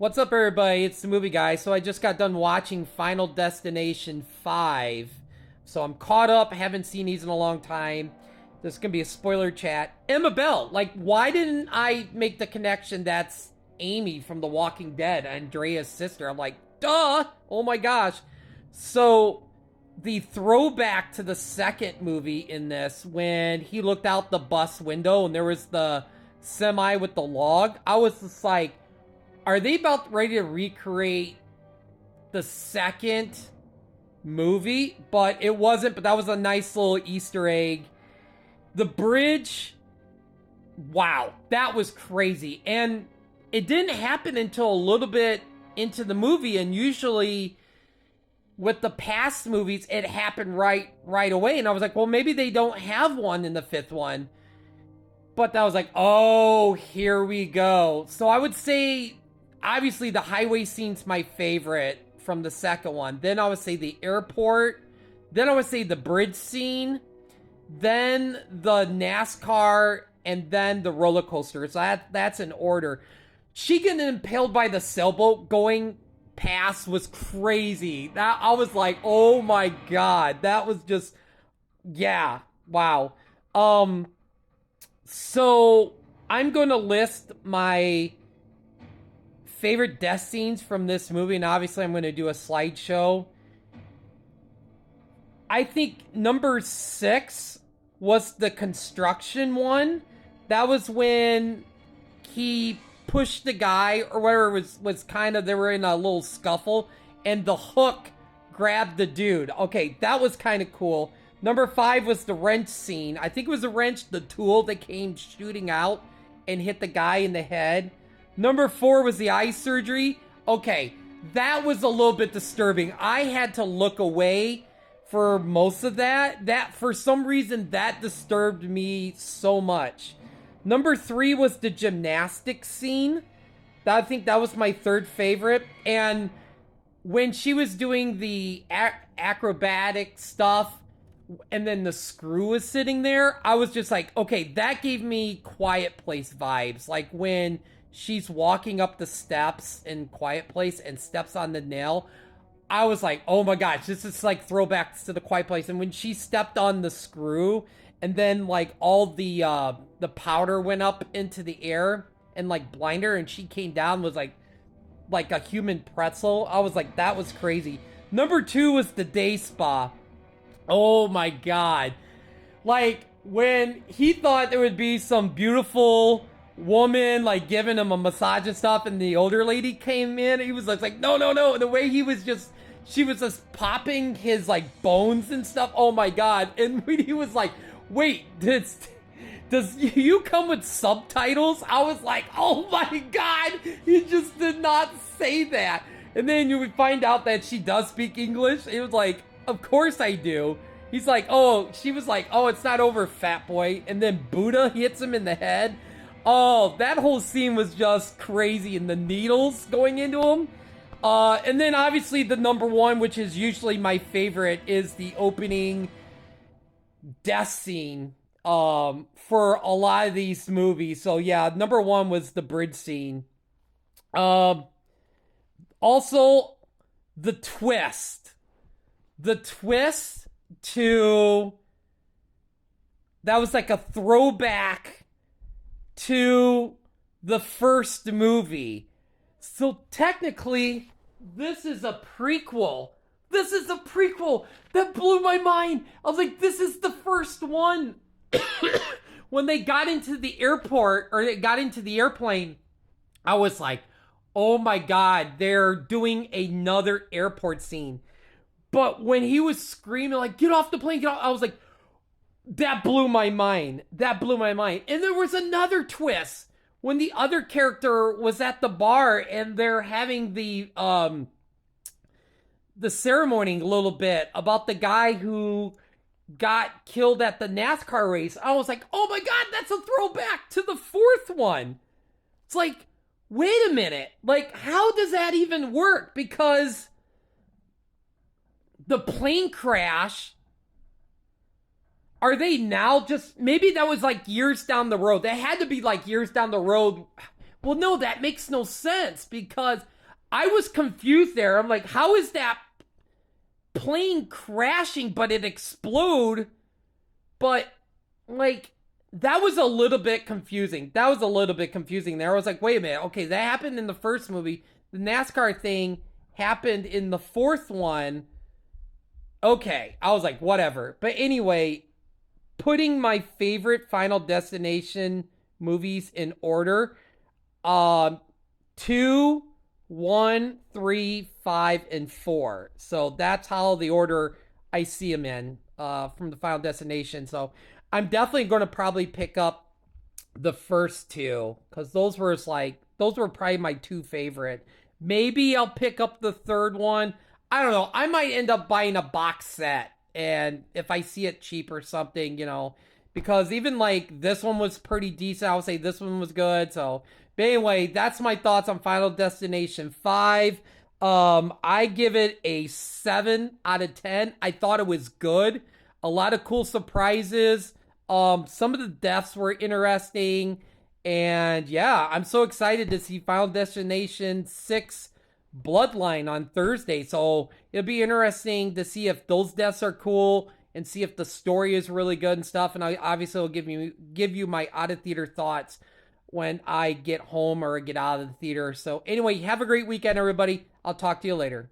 What's up, everybody? It's the movie guy. So I just got done watching Final Destination 5. So I'm caught up. Haven't seen these in a long time. This is going to be a spoiler chat. Emma Bell. Like, why didn't I make the connection that's Amy from The Walking Dead, Andrea's sister? I'm like, duh! Oh my gosh. So the throwback to the second movie in this, when he looked out the bus window and there was the semi with the log, I was just like, are they about ready to recreate the second movie? But it wasn't, but that was a nice little Easter egg. The bridge, wow, that was crazy. And it didn't happen until a little bit into the movie, and usually with the past movies, it happened right away. And I was like, well, maybe they don't have one in the fifth one. But I was like, oh, here we go. So I would say, obviously, the highway scene's my favorite from the second one. Then I would say the airport. Then I would say the bridge scene. Then the NASCAR. And then the roller coaster. So that's in order. She getting impaled by the sailboat going past was crazy. That I was like, oh my god. That was just, yeah, wow. So I'm going to list my favorite death scenes from this movie, and obviously I'm going to do a slideshow. I think number 6 was the construction one. That was when he pushed the guy, or whatever was kind of, they were in a little scuffle, and the hook grabbed the dude. Okay, that was kind of cool. Number 5 was the wrench scene. I think it was a wrench, the tool that came shooting out and hit the guy in the head. Number 4 was the eye surgery. Okay, that was a little bit disturbing. I had to look away for most of that. That, for some reason, that disturbed me so much. Number 3 was the gymnastics scene. I think that was my third favorite. And when she was doing the acrobatic stuff, and then the screw was sitting there, I was just like, okay, that gave me Quiet Place vibes. Like when she's walking up the steps in Quiet Place and steps on the nail, I was like, oh my gosh, this is like throwbacks to the Quiet Place. And when she stepped on the screw, and then like all the powder went up into the air and like blinded her, and she came down, was like a human pretzel. I was like, that was crazy. Number 2 was the day spa. Oh my god. Like, when he thought there would be some beautiful woman, like, giving him a massage and stuff, and the older lady came in, he was like, no, no, no. And the way he was just, she was just popping his, like, bones and stuff. Oh my god. And when he was like, wait, does you come with subtitles? I was like, oh my god. He just did not say that. And then you would find out that she does speak English. It was like, of course I do. He's like, oh, she was like, oh, it's not over, fat boy. And then Buddha hits him in the head. Oh, that whole scene was just crazy. And the needles going into him. And then obviously the number 1, which is usually my favorite, is the opening death scene for a lot of these movies. So yeah, number 1 was the bridge scene. Also, the twist. The twist to, that was like a throwback to the first movie. So technically, this is a prequel. This is a prequel. That blew my mind. I was like, this is the first one. When they got into the airport, or they got into the airplane, I was like, oh my god, they're doing another airport scene. But when he was screaming, like, get off the plane, get off, I was like, that blew my mind. That blew my mind. And there was another twist when the other character was at the bar and they're having the ceremony a little bit about the guy who got killed at the NASCAR race. I was like, oh my god, that's a throwback to the fourth one. It's like, wait a minute. Like, how does that even work? Because the plane crash, are they now just, maybe that was like years down the road. They had to be like years down the road Well, no, that makes no sense because I was confused there. I'm like, how is that plane crashing, but it explode? But like that was a little bit confusing. That was a little bit confusing there. I was like, wait a minute, okay, that happened in the first movie. The NASCAR thing happened in the fourth one. Okay, I was like, whatever. But anyway, putting my favorite Final Destination movies in order. Um, two, one, three, five, and four. So that's how the order I see them in from the Final Destination. So I'm definitely going to probably pick up the first two because those were probably my two favorite. Maybe I'll pick up the third one. I don't know. I might end up buying a box set, and if I see it cheap or something, because even like this one was pretty decent. I would say this one was good. So, but anyway, that's my thoughts on Final Destination 5. I give it a 7 out of 10. I thought it was good. A lot of cool surprises. Some of the deaths were interesting. And yeah, I'm so excited to see Final Destination 6 Bloodline on Thursday. So it'll be interesting to see if those deaths are cool and see if the story is really good and stuff. And I obviously will give you my out of theater thoughts when I get home or get out of the theater. So anyway, have a great weekend, everybody. I'll talk to you later.